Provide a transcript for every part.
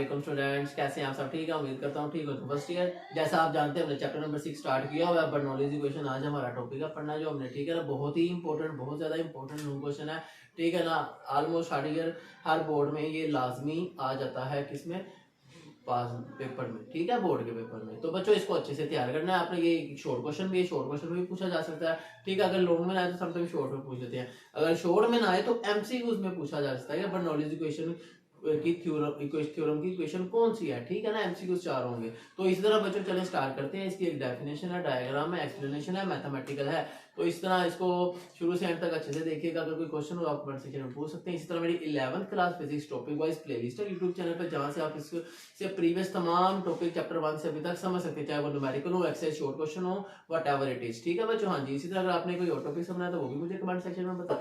वालेकुम स्टूडेंट्स, कैसे हैं आप सब? ठीक है, उम्मीद करता हूँ ठीक हो। तो फर्स्ट ईयर जैसा आप जानते हैं हमने चैप्टर नंबर 6 स्टार्ट किया हुआ है बर्नौलीज इक्वेशन। आज हमारा टॉपिक है पढ़ना जो हमने, ठीक है ना, बहुत ही इंपॉर्टेंट, बहुत ज्यादा इंपॉर्टेंट क्वेश्चन है, ठीक है ना। ऑलमोस्ट हर ईयर हर बोर्ड में ये लाजमी आ जाता है, किसमें, पास पेपर में, ठीक है, बोर्ड के पेपर में। तो बच्चों इसको अच्छे से तैयार करना है आपने। ये शॉर्ट क्वेश्चन भी है, शॉर्ट क्वेश्चन भी पूछा जा सकता है, ठीक है। अगर लॉन्ग में ना आए तो समटाइम शॉर्ट में पूछ लेते हैं, अगर शॉर्ट में ना आए तो एमसीक्यूज में पूछा जा सकता है। बर्नौलीज इक्वेशन की थ्योरम की इक्वेशन कौन सी है, ठीक है ना। एमसीक्यू 4 होंगे। तो इस तरह बच्चों चलें स्टार्ट करते हैं। इसकी एक डेफिनेशन है, डायग्राम है, एक्सप्लेनेशन है, मैथमेटिकल है। तो इस तरह इसको शुरू से एंड तक अच्छे से देखिएगा। अगर कोई क्वेश्चन हो आप कमेंट सेक्शन में पूछ सकते हैं। इसी तरह मेरी 11th class physics topic wise playlist है यूट्यूब चैनल पर, जहां से आप इससे प्रीवियस तमाम टॉपिक चैप्टर 1 से अभी तक समझ सकते हैं, चाहे वो न्यूमेरिकल हो, एक्सेस, शॉर्ट क्वेश्चन हो, व्हाटएवर इट इज, ठीक है बच्चों। हाँ जी, इसी तरह अगर आपने कोई और टॉपिक समझना है तो वो भी मुझे कमेंट सेक्शन में बताओ।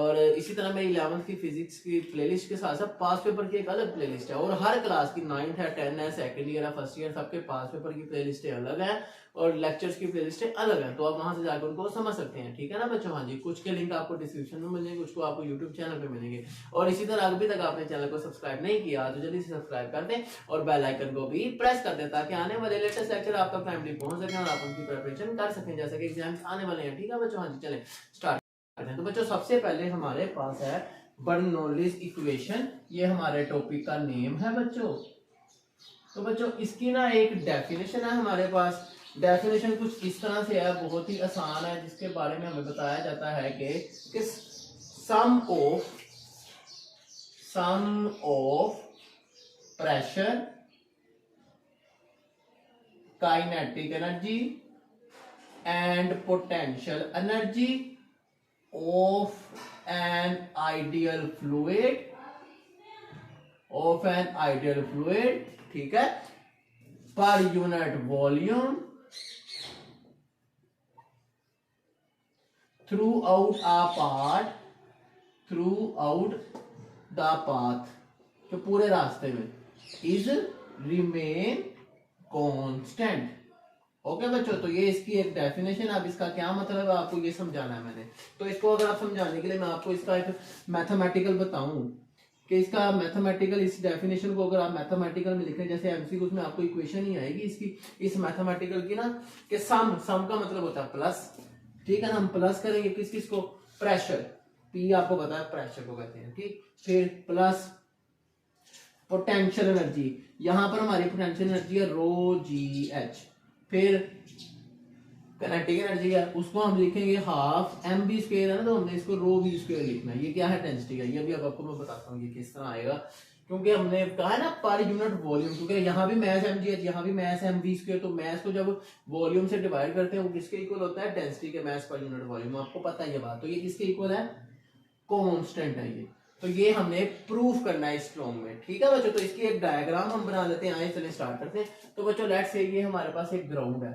और इसी तरह मेरी 11th की फिजिक्स की प्लेलिस्ट के साथ साथ पास पेपर की एक अलग प्लेलिस्ट है, और हर क्लास की 9th है, 10 है, सेकंड ईयर है, फर्स्ट ईयर, सबके पास पेपर की प्लेलिस्टें अलग है और लेक्चर्स की प्लेलिस्टें अलग है। तो आप वहां से जाकर उनको समझ सकते हैं, ठीक है ना बच्चों। हाँ जी, कुछ के लिंक आपको डिस्क्रिप्शन में मिलेंगे, कुछ को आपको यूट्यूब चैनल पे मिलेंगे। और इसी तरह अभी तक आपने चैनल को सब्सक्राइब नहीं किया तो जल्दी से सब्सक्राइब कर दें और बेल आइकन को भी प्रेस कर दें, ताकि आने वाले लेटेस्ट लेक्चर आप तक टाइमली पहुंच सके और आप उनकी प्रिपरेशन कर सकें, जैसे कि एग्जाम्स आने वाले हैं, ठीक है बच्चों। हाँ जी, चलें स्टार्ट करते हैं। तो बच्चों सबसे पहले हमारे पास है बर्नौलीज इक्वेशन, ये हमारे टॉपिक का नेम है बच्चों। तो बच्चों इसकी ना एक डेफिनेशन है हमारे पास। डेफिनेशन कुछ इस तरह से है, बहुत ही आसान है, जिसके बारे में हमें बताया जाता है कि sum of pressure, kinetic energy and potential energy of an ideal fluid, ठीक है, per unit volume throughout the path, जो पूरे रास्ते में, is remain constant। ओके बच्चों, तो ये इसकी एक डेफिनेशन। अब इसका क्या मतलब है आपको ये समझाना है मैंने। तो इसको अगर आप समझाने के लिए मैं आपको इसका एक मैथमेटिकल बताऊं कि इसका मैथमेटिकल, इस डेफिनेशन को अगर आप मैथमेटिकल में लिखें, जैसे एमसीक्यूज में आपको इक्वेशन ही आएगी इसकी, इस मैथमेटिकल की ना, कि सम का मतलब होता है प्लस, ठीक है ना। हम प्लस करेंगे किस किस को, प्रेशर, पी आपको पता है प्रेशर को कहते हैं, ठीक। फिर प्लस पोटेंशियल एनर्जी, यहां पर हमारी पोटेंशियल एनर्जी है रो जी एच। फिर काइनेटिक एनर्जी है, उसको हम लिखेंगे हाफ एम बी स्क्वायर है ना, तो हमने इसको रो बी स्क्वायर लिखना है। ये क्या है, डेंसिटी है। ये भी अब आपको मैं बताता हूँ ये किस तरह आएगा, क्योंकि हमने कहा है ना पर यूनिट वॉल्यूम, क्योंकि यहाँ भी मैस एम जी एच, यहाँ भी मैस एम बी स्क्वायर। तो मैस को जब वॉल्यूम से डिवाइड करते हैं वो किसके इक्वल होता है, डेंसिटी के मैस पर यूनिट वॉल्यूम। आपको पता है ये बात। तो ये किसके इक्वल है, कांस्टेंट है ये। तो ये हमने प्रूफ करना है स्ट्रॉन्ग में, ठीक है बच्चों। तो इसकी एक डायग्राम हम बना लेते हैं, आइए चलिए स्टार्ट करते हैं। तो बच्चों लेट्स से ये हमारे पास एक ग्राउंड है,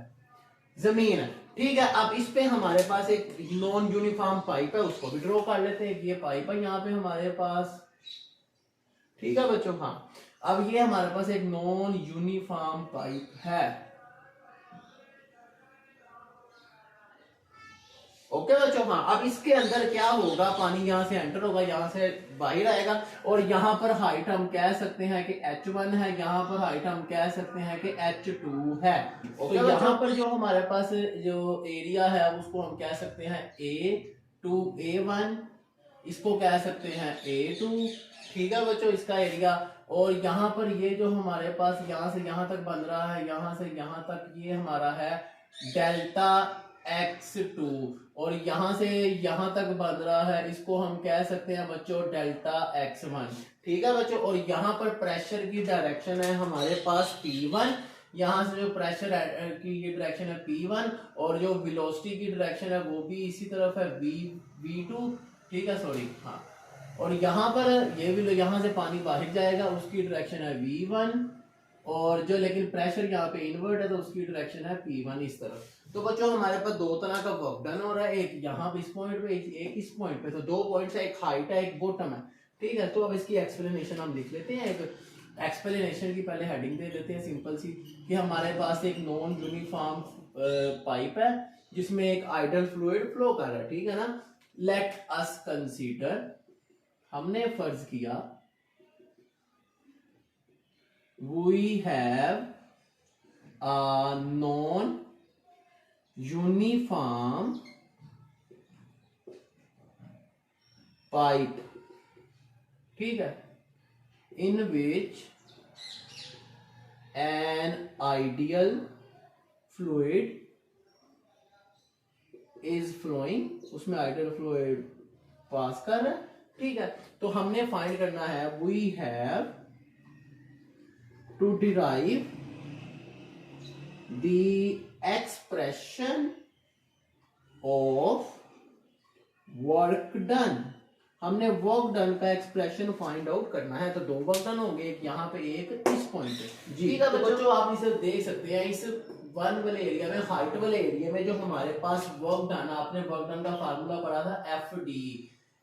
जमीन है, ठीक है। अब इस पे हमारे पास एक नॉन यूनिफॉर्म पाइप है, उसको भी ड्रॉ कर लेते हैं। ये पाइप है यहाँ पे हमारे पास, ठीक है बच्चों। हाँ, अब ये हमारे पास एक नॉन यूनिफॉर्म पाइप है, ओके बच्चों। हाँ, अब इसके अंदर क्या होगा, पानी यहाँ से एंटर होगा, यहाँ से बाहर आएगा, और यहाँ पर हाइट हम कह सकते हैं कि h1 है, यहाँ पर हाइट हम कह सकते हैं कि h2 है। तो यहाँ पर जो हमारे पास जो एरिया है उसको हम कह सकते हैं A2 A1, इसको कह सकते हैं A2, ठीक है बच्चों, इसका एरिया। और यहाँ पर ये जो हमारे पास यहाँ से यहाँ तक बन रहा है, यहाँ से यहाँ तक, ये हमारा है डेल्टा x2, और यहाँ से यहाँ तक बन रहा है, इसको हम कह सकते हैं बच्चों डेल्टा x1, ठीक है बच्चों। और यहाँ पर प्रेशर की डायरेक्शन है हमारे पास P1, यहाँ से जो प्रेशर की ये डायरेक्शन है P1, और जो वेलोसिटी की डायरेक्शन है वो भी इसी तरफ है V2, ठीक है, सॉरी, हाँ। और यहाँ पर ये भी, यहाँ से पानी बाहर जाएगा, उसकी डायरेक्शन है V1, और जो लेकिन प्रेशर यहाँ पे इनवर्ट है तो उसकी डायरेक्शन है P1 इस तरफ। तो बच्चों हमारे पास दो तरह का वर्क डन हो रहा है, एक यहाँ पे इस पॉइंट पे, एक इस पॉइंट पे। तो दो पॉइंट्स है, एक हाइट है, एक बॉटम है, ठीक है। तो अब इसकी एक्सप्लेनेशन हम लिख लेते हैं। एक एक्सप्लेनेशन की पहले हेडिंग दे देते हैं सिंपल सी, कि हमारे पास एक नॉन यूनिफॉर्म पाइप है जिसमें एक आइडल फ्लूइड फ्लो कर रहा है, ठीक है ना। लेट अस कंसीडर, हमने फर्ज किया we have a non-uniform pipe, ठीक है, in which an ideal fluid is flowing, उसमें आइडियल फ्लूइड पास कर रहा है, ठीक है। तो हमने फाइंड करना है, we have to derive the expression of work done. हमने वर्क डन का एक्सप्रेशन फाइंड आउट करना है। तो दो वर्क डन होंगे, एक यहाँ पे एक इस पॉइंट पे, ठीक है बच्चों। आप इसे देख सकते हैं, इस वन वाले एरिया में, हाइट वाले एरिया में जो हमारे पास वर्क डन, आपने वर्क डन का फार्मूला पढ़ा था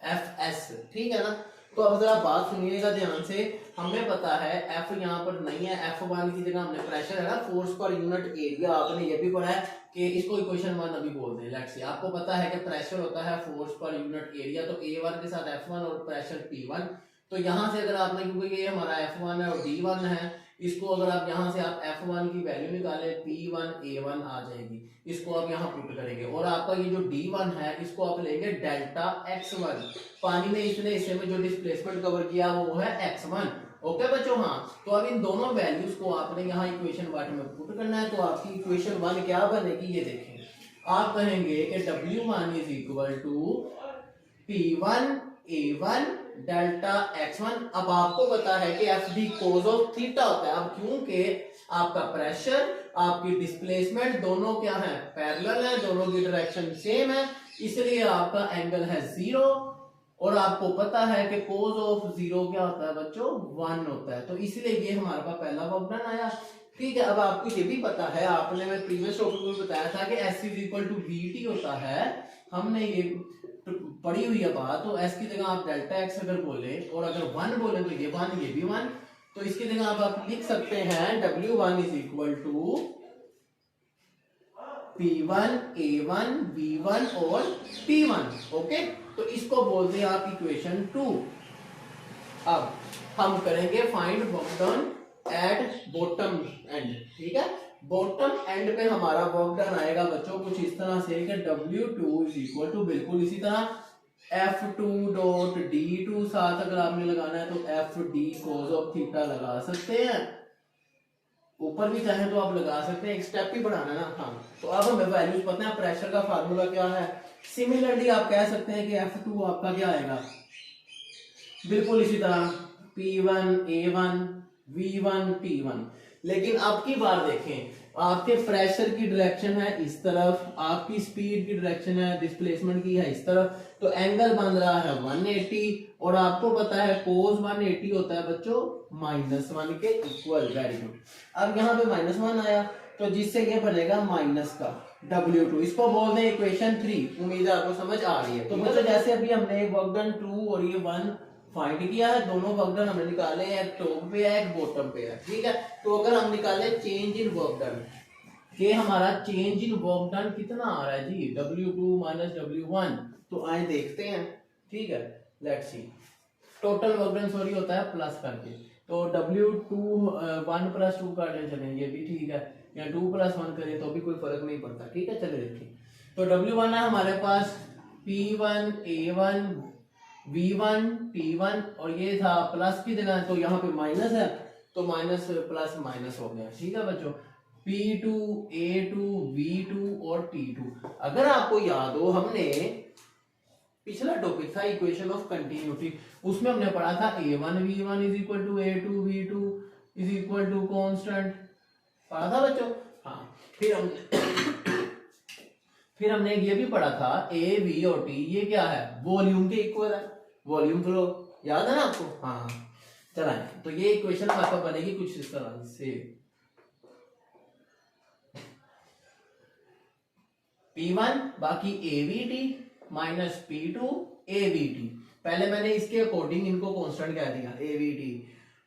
FS, ठीक है ना। तो अब जरा बात सुनिएगा ध्यान से। हमें पता है F यहाँ पर नहीं है, F1 की जगह हमने प्रेशर है ना, फोर्स पर यूनिट एरिया, आपने ये भी पढ़ा है कि इसको इक्वेशन 1 अभी बोलते हैं। लेट्स सी, आपको पता है कि प्रेशर होता है फोर्स पर यूनिट एरिया, तो A1 के साथ F1 और प्रेशर P1। तो यहाँ से अगर आपने, क्योंकि ये हमारा F1 है और D1 है, इसको अगर आप यहाँ से आप F1 की वैल्यू निकाले, P1 A1 आ जाएगी, इसको आप यहाँ पुट करेंगे, और आपका ये जो D1 है इसको आप लेंगे डेल्टा X1। पानी में इतने हिस्से में जो डिस्प्लेसमेंट कवर किया वो है X1, ओके बच्चों। हाँ, तो अब इन दोनों वैल्यूज को आपने यहाँ इक्वेशन 1 में पुट करना है। तो आपकी इक्वेशन 1 क्या बनेगी, ये देखें। आप कहेंगे कि W1 is equal to P1 A1 delta X1। अब आपको पता है कि FD कोज ऑफ थीटा होता है। अब क्योंकि आपका प्रेशर, आपकी डिस्प्लेसमेंट दोनों क्या है, पैरेलल है, दोनों की डायरेक्शन सेम है, इसलिए आपका एंगल है 0। और आपको पता है कि कोज ऑफ 0 क्या होता है बच्चों, 1 होता है। तो इसलिए ये हमारे पास पहला वर्क डन आया, ठीक है। अब आपको ये भी पता है, आपने मैं प्रीवियस टॉपिक में बताया था कि S is equal to VT होता है, हमने ये पढ़ी हुई है बात। तो S की जगह आप डेल्टा X अगर बोले, और अगर 1 बोले तो ये 1, ये भी 1। तो इसकी जगह आप लिख सकते हैं W1 is equal to P1 A1 V1 और P1, ओके। तो इसको बोलते हैं आप इक्वेशन 2। अब हम करेंगे find work done at bottom and, ठीक है। बॉटम एंड पे हमारा वर्क डन आएगा बच्चों कुछ इस तरह से कि W2 इज इक्वल टू, बिल्कुल इसी तरह F2 डॉट D2, साथ अगर आपने लगाना है तो FD कोज ऑफ थीटा लगा सकते हैं, ऊपर भी चाहे तो आप लगा सकते हैं, एक स्टेप ही बढ़ाना ना। हाँ, तो अब हमें वैल्यूज पता है, प्रेशर का फार्मूला क्या है। सिमिलरली आप कह सकते हैं कि F2 आपका क्या आएगा, बिल्कुल इसी तरह P1 A1 V1 P1। लेकिन अब की बार देखें, आपके प्रेशर की डायरेक्शन है इस तरफ, आपकी स्पीड की डायरेक्शन है, डिस्प्लेसमेंट की है इस तरफ, तो एंगल बन रहा है 180। और आपको पता है कोस 180 होता है बच्चों -1 के इक्वल। Very good. अब यहाँ पे -1 आया, तो जिससे ये बनेगा माइनस का W2, इसको बोलते हैं इक्वेशन 3। उम्मीद है आपको समझ आ रही है। तो बच्चों जैसे अभी हमने वर्क डन 2 और ये 1 फाइंड किया है, दोनों वर्क डन हमने निकाले हैं, एक टॉप पे है एक बॉटम पे है, ठीक है। तो अगर हम निकाले चेंज इन वर्क डन, ये हमारा चेंज इन वर्क डन कितना आ रहा है जी, W2 माइनस W1। तो आए देखते हैं, ठीक है। Let's see, total work done sorry होता है प्लस करके, तो W2 1 + 2 काटने चले, ये भी ठीक है, या 2 + 1 करें तो भी कोई फर्क नहीं पड़ता, ठीक है। चले देखिए, तो W1 है हमारे पास P1 A1 V1 P1, और ये था प्लस की जगह, तो यहाँ पे माइनस है, तो माइनस प्लस माइनस हो गया, ठीक है बच्चों। P2 A2 V2 और T2। अगर आपको याद हो, हमने पिछला टॉपिक था इक्वेशन ऑफ कंटिन्यूटी, उसमें हमने पढ़ा था A1 V1 is equal to A2 V2 is equal to constant, पढ़ा था बच्चों। हाँ, फिर हमने ये भी पढ़ा था A V और T ये क्या है, वॉल्यूम के इक्वल है, वॉल्यूम फ्लो, याद है ना आपको। हाँ, चला, तो ये इक्वेशन आपका बनेगी कुछ इस तरह से, P1 बाकी AVT माइनस P2 AVT। पहले मैंने इसके अकॉर्डिंग इनको कांस्टेंट कह दिया AVT,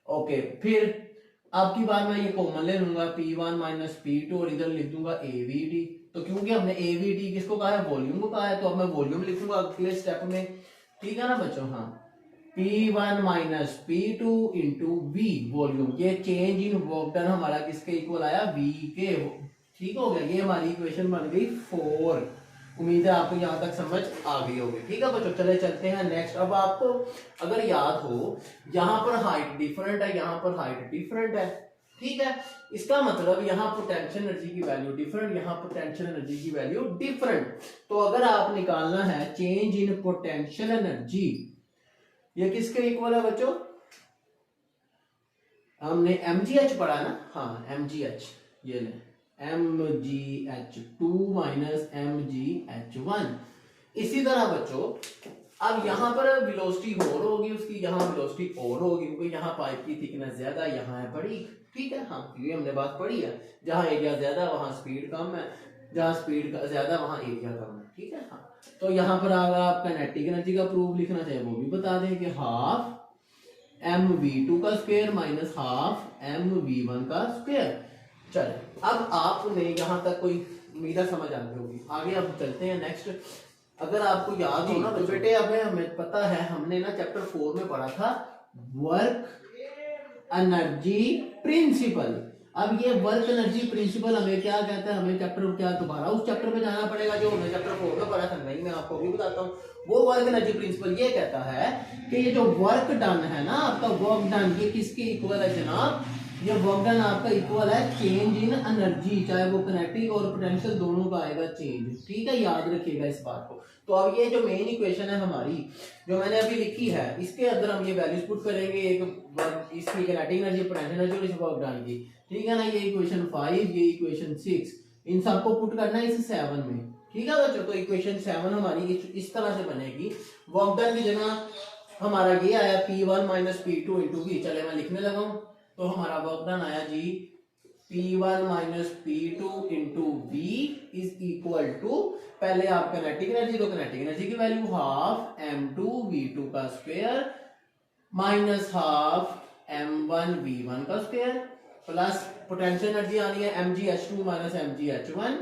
ओके। फिर अब की बार मैं ये कॉमन ले लूंगा P1 माइनस P2 और इधर लिख दूंगा AVT। तो क्योंकि हमने AVT किसको कहा है, वॉल्यूम को कहा है, तो अब मैं वॉल्यूम लिखूंगा अगले स्टेप में, ठीक है ना बच्चों। हाँ, P1 minus P2 into V volume, ये चेंज इन वर्क डन हमारा किसके इक्वल आया, V के। ठीक हो गया, ये हमारी इक्वेशन बन गई 4। उम्मीद है आपको यहाँ तक समझ आ गई होगी। ठीक है बच्चों, चले चलते हैं नेक्स्ट। अब आपको अगर याद हो, यहाँ पर हाइट डिफरेंट है, यहाँ पर हाइट डिफरेंट है। ठीक है, इसका मतलब यहाँ पोटेंशियल एनर्जी की वैल्यू डिफरेंट, यहाँ पोटेंशियल एनर्जी की वैल्यू डिफरेंट। तो अगर आप निकालना है चेंज इन पोटेंशियल एनर्जी, ये किसके इक्वल है बच्चों, हमने mgh पढ़ा ना, हाँ mgh, ये ले mgh2 माइनस mgh1। इसी तरह बच्चों अब यहाँ पर वेलोसिटी और होगी उसकी, यहाँ वेलोसिटी और होगी, क्योंकि यहाँ पाइप की थिकनेस ज्यादा, यहाँ है बड़ी। ठीक है, हाँ ये हमने बात पढ़ी है, जहाँ एरिया ज्यादा वहाँ स्पीड कम है, जहाँ स्पीड ज्यादा वहाँ एरिया कम है। ठीक है, हाँ तो यहाँ पर अगर आप काइनेटिक एनर्जी का प्रूफ लिखना चाहे वो भी बता दें कि हाफ mv2 का स्क्वायर माइनस हाफ mv1 का स्क्वायर। चले, अब आपने यहाँ तक कोई उम्मीद समझ आ गई होगी। आगे अब चलते हैं नेक्स्ट। अगर आपको याद हो ना तो बेटे, अब हमें पता है, हमने ना चैप्टर 4 में पढ़ा था वर्क एनर्जी प्रिंसिपल। अब ये वर्क एनर्जी प्रिंसिपल हमें क्या कहता है, हमें चैप्टर क्या दोबारा उस चैप्टर में जाना पड़ेगा जो हमने चैप्टर 4 में पढ़ा था? नहीं, मैं आपको भी बताता हूँ। वो वर्क एनर्जी प्रिंसिपल ये कहता है कि ये जो वर्क डन है ना आपका, वर्क डन ये किसके इक्वल है जनाब, ये वर्क डन आपका इक्वल है चेंज इन एनर्जी, चाहे वो किनेटिक और पोटेंशियल दोनों का आएगा चेंज। ठीक है, याद रखिएगा इस बात को। तो अब ये जो मेन इक्वेशन है हमारी, जो मैंने अभी लिखी है, इसके अंदर हम ये वैल्यूज पुट करेंगे, एक इसकी किनेटिक एनर्जी, पोटेंशियल एनर्जी और इस वर्क डन की। ठीक है ना, ये इक्वेशन 5, ये इक्वेशन 6, इन सबको पुट करना है इस 7 में। ठीक है बच्चों, तो इक्वेशन 7 हमारी इस तरह से बनेगी। वर्क डन की जगह हमारा ये आया P1 minus P2 into V। चले मैं लिखने लगा हूं, तो हमारा वर्क डन आया जी P1 minus P2 into V is equal to, पहले आप किनेटिक एनर्जी, तो किनेटिक एनर्जी की वैल्यू हाफ m2 v2 का square minus half m1 v1 का स्क्वायर प्लस पोटेंशियल एनर्जी आनी है mgh2 माइनस mgh1।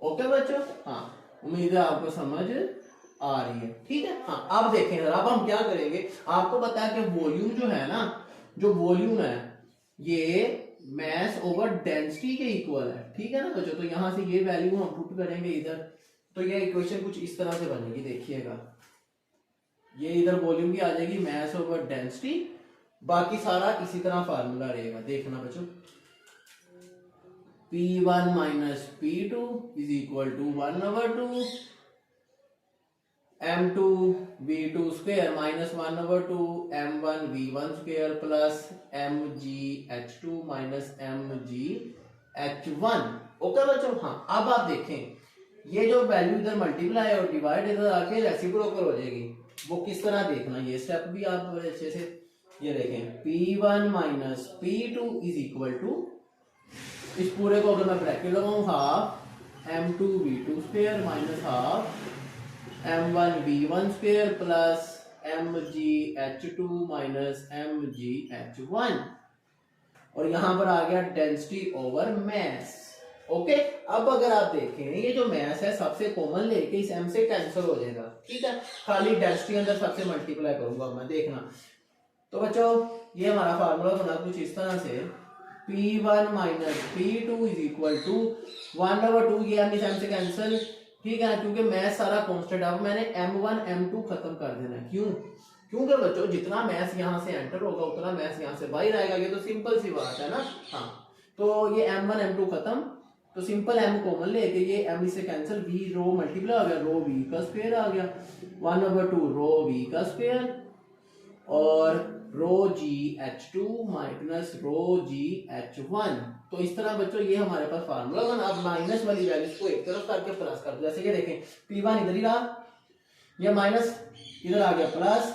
ओके बच्चों, हाँ उम्मीद है आपको समझ आ रही है। ठीक है, हाँ अब देखें, अब हम क्या करेंगे, आपको पता है कि वॉल्यूम जो है ना, जो वॉल्यूम है ये मास ओवर डेंसिटी के इक्वल है। ठीक है ना बच्चों, तो यहां से ये वैल्यू हम पुट करेंगे इधर, तो ये इक्वेशन कुछ इस तरह से बनेगी, देखिएगा ये इधर वॉल्यूम की आ जाएगी मास ओवर डेंसिटी, बाकी सारा इसी तरह फार्मूला रहेगा। देखना बच्चों, P1 minus P2 is equal to 1/2 m2 v2 square minus 1/2 m1 v1 square plus mgh2 minus mgh1। Okay बच्चों, हाँ अब आप देखें ये जो वैल्यू इधर मल्टीप्लाई और डिवाइड इधर आके रेसिप्रोकल हो जाएगी। वो किस तरह देखना, ये स्टेप भी आप अच्छे से ये देखें, P1 minus P2 is equal to, इस पूरे को अगर मैं ब्रैकेट लगाऊं, half m2 v2 square minus half m1 v1 square plus mgh2 minus mgh1, और यहां पर आ गया डेंसिटी ओवर मास। ओके, अब अगर आप देखें ये जो मास है सबसे कॉमन लेके इस m से कैंसिल हो जाएगा। ठीक है, खाली डेंसिटी अंदर सबसे मल्टीप्लाई करूंगा मैं, देखना। तो बच्चों ये हमारा फार्मूला बना कुछ इस तरह से, P1 minus P2 is equal to 1/2, ये हम इस m से कैंसिल। ठीक है, क्योंकि मैथ सारा कांस्टेंट, अब मैंने m1 m2 खत्म कर देना है। क्यों? क्योंकि बच्चों जितना मैथ यहाँ से एंटर होगा उतना मैथ यहाँ से बाहर आएगा, ये तो सिंपल सी बात है ना। हाँ, तो ये m1 m2 खत्म, तो सिंपल m कॉमन लेके ये m से कैंसिल, v रो मल्टीप्लाई हो गया, रो v का स्क्वायर आ गया, 1/2 रो v का स्क्वायर और रो gh2 माइनस रो gh1। तो इस तरह बच्चों ये हमारे पास फार्मूला बना। अब माइनस वाली वैल्यूज को एक तरफ करके प्लस कर दो, जैसे ये देखें P1 इधर ही रहा, ये माइनस इधर आ गया प्लस,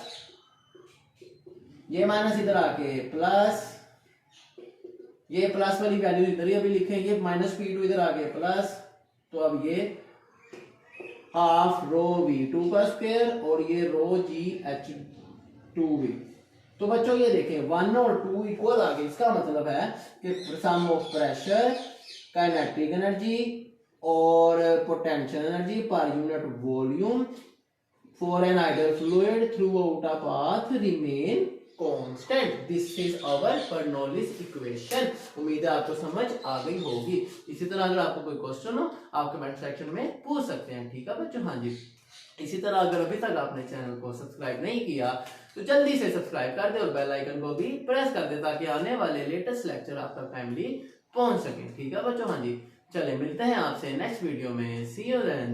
ये माइनस इधर आके प्लस, ये प्लस वाली वैल्यू इधर ही अभी लिखेंगे, माइनस P2 इधर आ गया प्लस, तो अब ये हाफ रो v2 का स्क्वायर और ये रो gh2v। तो बच्चों ये देखें 1 और 2 इक्वल आ गए, इसका मतलब है कि sum of pressure, kinetic energy और पोटेंशियल एनर्जी पर unit volume for an ideal fluid throughout a path remain constant. This is our Bernoulli's equation. उम्मीद है आपको समझ आ गई होगी। इसी तरह अगर आपको कोई क्वेश्चन हो आप कमेंट सेक्शन में पूछ सकते हैं, ठीक है बच्चों। हाँ जी, इसी तरह अगर अभी तक आपने चैनल को सब्सक्राइब नहीं किया तो जल्दी से सब्सक्राइब कर दे और बेल आइकन को भी प्रेस कर दे ताकि आने वाले लेटेस्ट लेक्चर आप तक टाइमली पहुंच सके, ठीक है बच्चों। हाँ जी, चले मिलते हैं आपसे नेक्स्ट वीडियो में। सी यू देन।